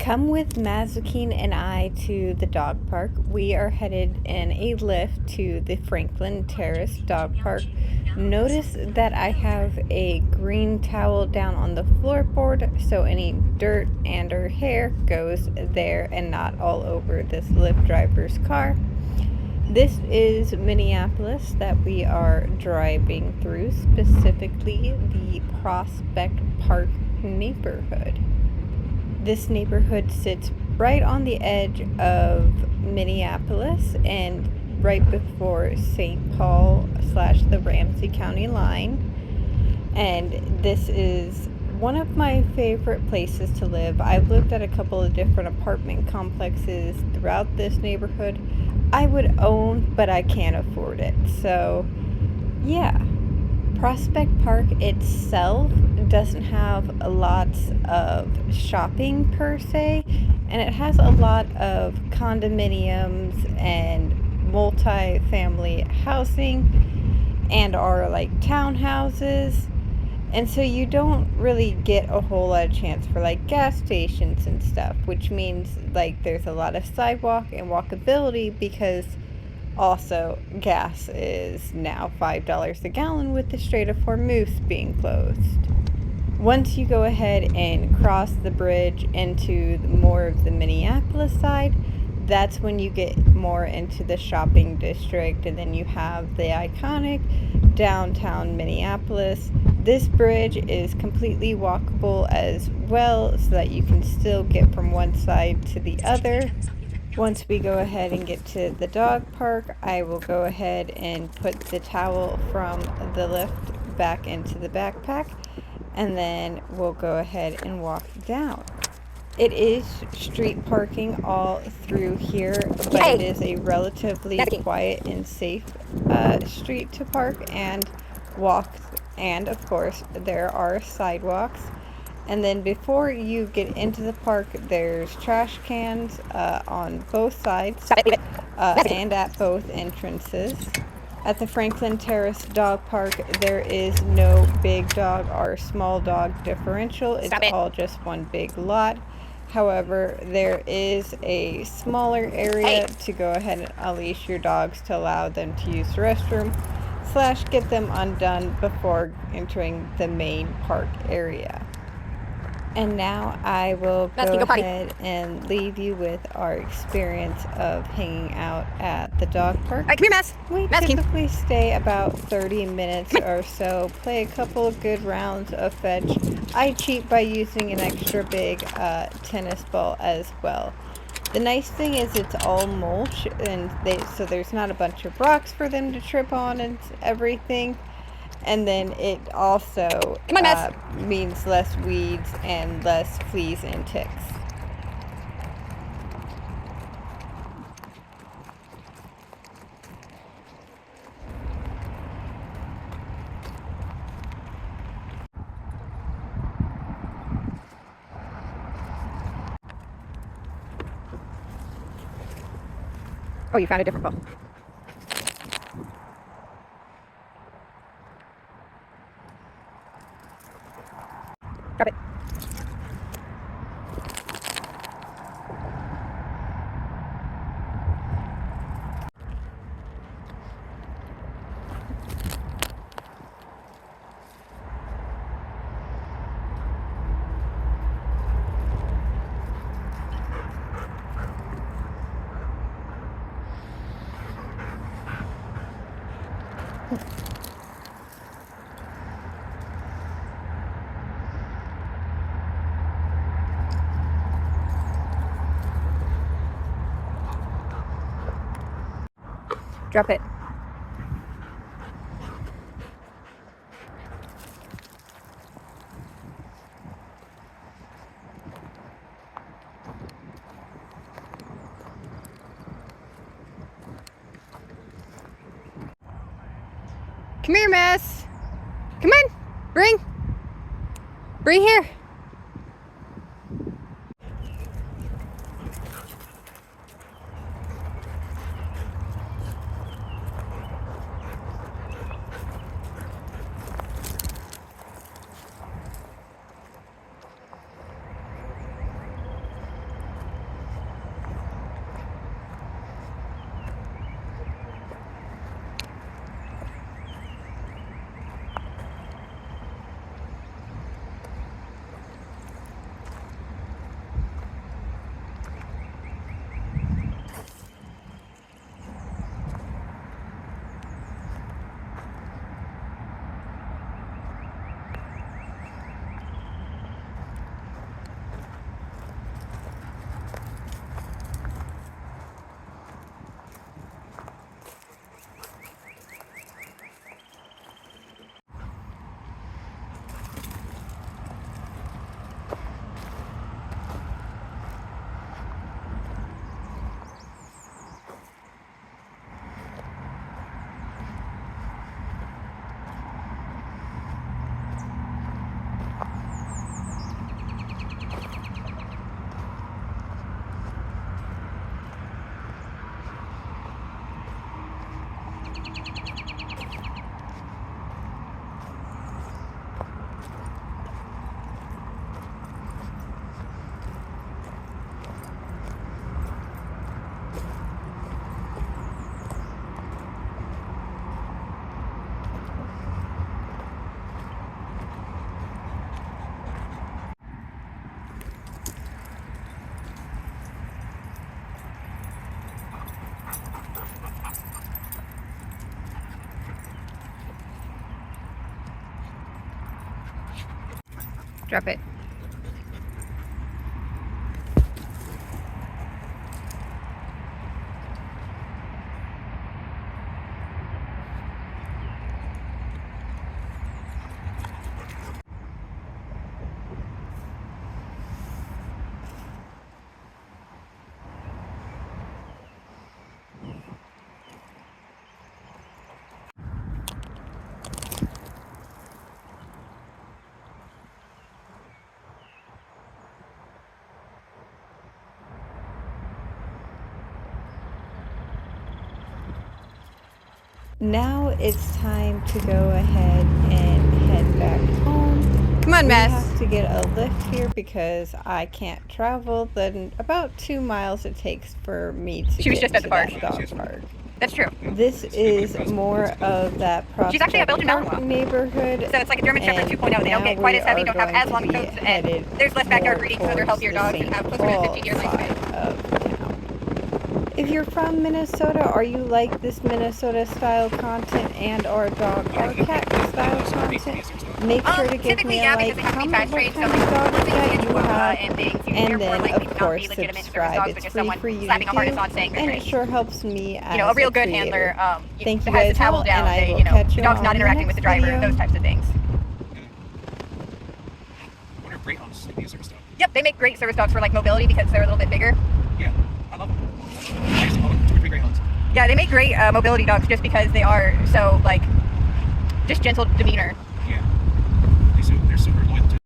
Come with Mazukine and I to the dog park. We are headed in a lift to the Franklin Terrace dog park. Notice that I have a green towel down on the floorboard, so any dirt and or hair goes there and not all over this Lyft driver's car. This is Minneapolis that we are driving through, specifically the Prospect Park neighborhood. This neighborhood sits right on the edge of Minneapolis and right before St. Paul / the Ramsey County line. And this is one of my favorite places to live. I've lived at a couple of different apartment complexes throughout this neighborhood. I would own, but I can't afford it. So, yeah. Prospect Park itself doesn't have lots of shopping per se, and it has a lot of condominiums and multi-family housing and are like townhouses, and so you don't really get a whole lot of chance for like gas stations and stuff, which means like there's a lot of sidewalk and walkability because also, gas is now $5 a gallon with the Strait of Hormuz being closed. Once you go ahead and cross the bridge into more of the Minneapolis side, that's when you get more into the shopping district, and then you have the iconic downtown Minneapolis. This bridge is completely walkable as well, so that you can still get from one side to the other. Once we go ahead and get to the dog park, I will go ahead and put the towel from the lift back into the backpack, and then we'll go ahead and walk down. It is street parking all through here, but it is a relatively quiet and safe street to park and walk, and of course there are sidewalks. And then before you get into the park, there's trash cans on both sides and at both entrances. At the Franklin Terrace Dog Park, there is no big dog or small dog differential. It's all just one big lot. However, there is a smaller area to go ahead and unleash your dogs to allow them to use the restroom / get them undone before entering the main park area. And now I will go ahead and leave you with our experience of hanging out at the dog park. All right, come here, Mass. We typically stay about 30 minutes or so, play a couple of good rounds of fetch. I cheat by using an extra big tennis ball as well. The nice thing is it's all mulch, and so there's not a bunch of rocks for them to trip on and everything. And then it also means less weeds and less fleas and ticks. Oh, you found a different ball. Drop it. Drop it. Come here, Mass. Come on. Bring here. Drop it. Now it's time to go ahead and head back home. Come on, We Mess. have to get a lift here because I can't travel the about 2 miles it takes for me to She was get just at to the park. that dog park. That's true. This is more of that She's actually a Prospect Belgian Park Malinois. neighborhood. So it's like a German Shepherd and 2.0. They don't now get quite we as heavy, are don't have going as to long be coats, and headed there's less backyard more breeding, so they're towards healthier the dogs and St. have closer to Paul 15-year side lifespan. of town. If you're from Minnesota or you like this Minnesota style content and or dog or cat style content, make sure to give Typically, me a yeah, like, because they have to be comment fast what trained, so kind of like dogs that you Chihuahua have, and things, you and therefore then like of maybe not course be legitimate service subscribe. dogs, It's but just free someone for you to slapping a harness do, on saying they're and it trained. sure helps me as You know, a real a good creator. handler Thank you has guys the towel all, down, and I they, will you know, catch the you dog's on not the interacting with next the driver, video. those types of things. I wonder if Greyhounds could be a service dog. Yep, they make great service dogs for like mobility because they're a little bit bigger. Yeah, I love them. I used to call them 2 or 3 Greyhounds. Yeah, they make great mobility dogs just because they are so like just gentle demeanor.